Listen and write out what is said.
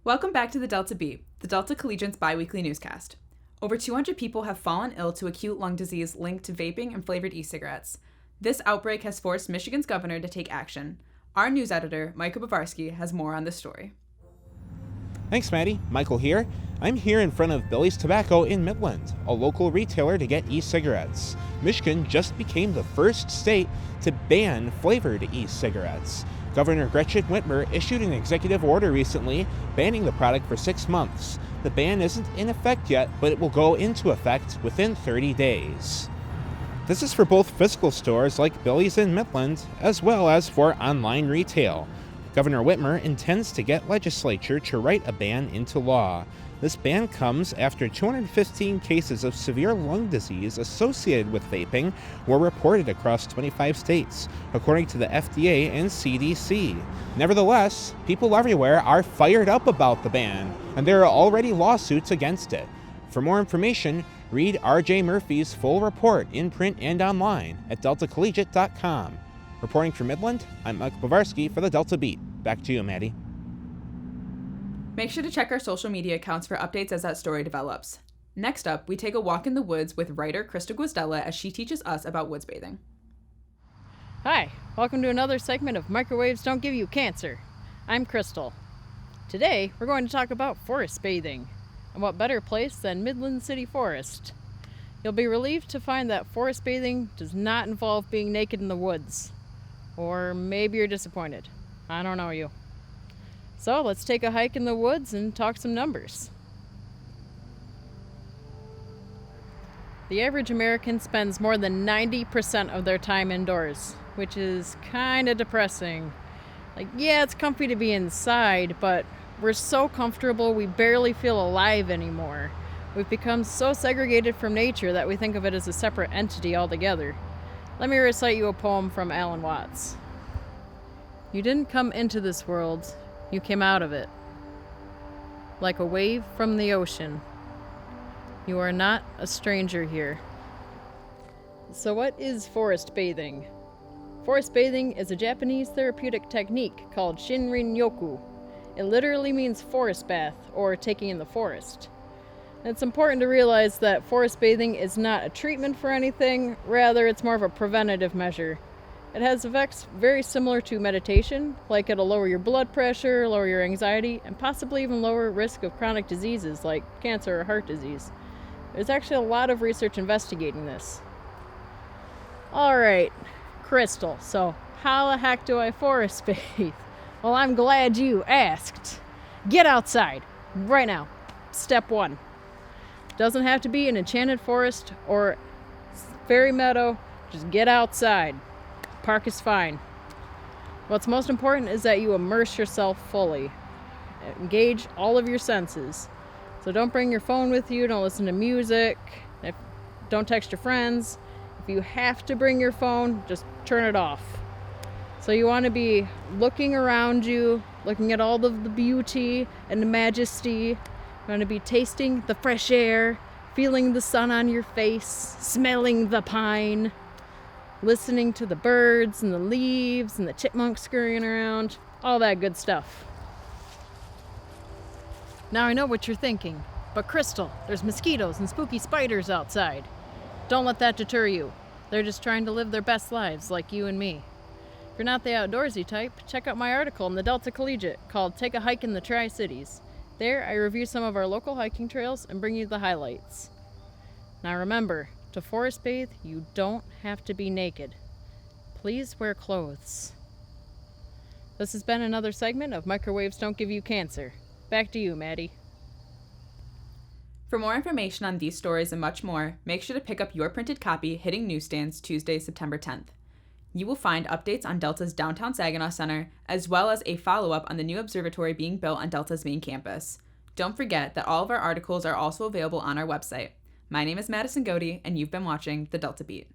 Welcome back to the Delta Beat, the Delta Collegiate's biweekly newscast. Over 200 people have fallen ill to acute lung disease linked to vaping and flavored e-cigarettes. This outbreak has forced Michigan's governor to take action. Our news editor, Michael Bavarski, has more on this story. Thanks, Maddie. Michael here. I'm here in front of Billy's Tobacco in Midland, a local retailer to get e-cigarettes. Michigan just became the first state to ban flavored e-cigarettes. Governor Gretchen Whitmer issued an executive order recently banning the product for 6 months. The ban isn't in effect yet, but it will go into effect within 30 days. This is for both physical stores like Billy's in Midland, as well as for online retail. Governor Whitmer intends to get legislature to write a ban into law. This ban comes after 215 cases of severe lung disease associated with vaping were reported across 25 states, according to the FDA and CDC. Nevertheless, people everywhere are fired up about the ban, and there are already lawsuits against it. For more information, read R.J. Murphy's full report in print and online at deltacollegiate.com. Reporting from Midland, I'm Mike Bavarski for the Delta Beat. Back to you, Maddie. Make sure to check our social media accounts for updates as that story develops. Next up, we take a walk in the woods with writer Crystal Gwizdala as she teaches us about woods bathing. Hi, welcome to another segment of Microwaves Don't Give You Cancer. I'm Crystal. Today, we're going to talk about forest bathing, and what better place than Midland City Forest. You'll be relieved to find that forest bathing does not involve being naked in the woods. Or maybe you're disappointed. I don't know you. So let's take a hike in the woods and talk some numbers. The average American spends more than 90% of their time indoors, which is kind of depressing. Yeah, it's comfy to be inside, but we're so comfortable we barely feel alive anymore. We've become so segregated from nature that we think of it as a separate entity altogether. Let me recite you a poem from Alan Watts. You didn't come into this world, you came out of it. Like a wave from the ocean. You are not a stranger here. So what is forest bathing? Forest bathing is a Japanese therapeutic technique called Shinrin-yoku. It literally means forest bath, or taking in the forest. It's important to realize that forest bathing is not a treatment for anything, rather it's more of a preventative measure. It has effects very similar to meditation, like it'll lower your blood pressure, lower your anxiety, and possibly even lower risk of chronic diseases like cancer or heart disease. There's actually a lot of research investigating this. Alright, Crystal, so how the heck do I forest bathe? Well, I'm glad you asked. Get outside, right now. Step 1. Doesn't have to be an enchanted forest or fairy meadow, just get outside. Park is fine. What's most important is that you immerse yourself fully. Engage all of your senses. So don't bring your phone with you, don't listen to music, don't text your friends. If you have to bring your phone, just turn it off. So you want to be looking around you, looking at all of the beauty and the majesty. You want to be tasting the fresh air, feeling the sun on your face, smelling the pine, listening to the birds and the leaves and the chipmunks scurrying around, all that good stuff. Now I know what you're thinking, but Crystal, there's mosquitoes and spooky spiders outside. Don't let that deter you. They're just trying to live their best lives like you and me. If you're not the outdoorsy type, check out my article in the Delta Collegiate called Take a Hike in the Tri-Cities. There, I review some of our local hiking trails and bring you the highlights. Now remember, to forest bathe, you don't have to be naked. Please wear clothes. This has been another segment of Microwaves Don't Give You Cancer. Back to you, Maddie. For more information on these stories and much more, make sure to pick up your printed copy hitting newsstands Tuesday, September 10th. You will find updates on Delta's downtown Saginaw Center, as well as a follow-up on the new observatory being built on Delta's main campus. Don't forget that all of our articles are also available on our website. My name is Madison Godey, and you've been watching The Delta Beat.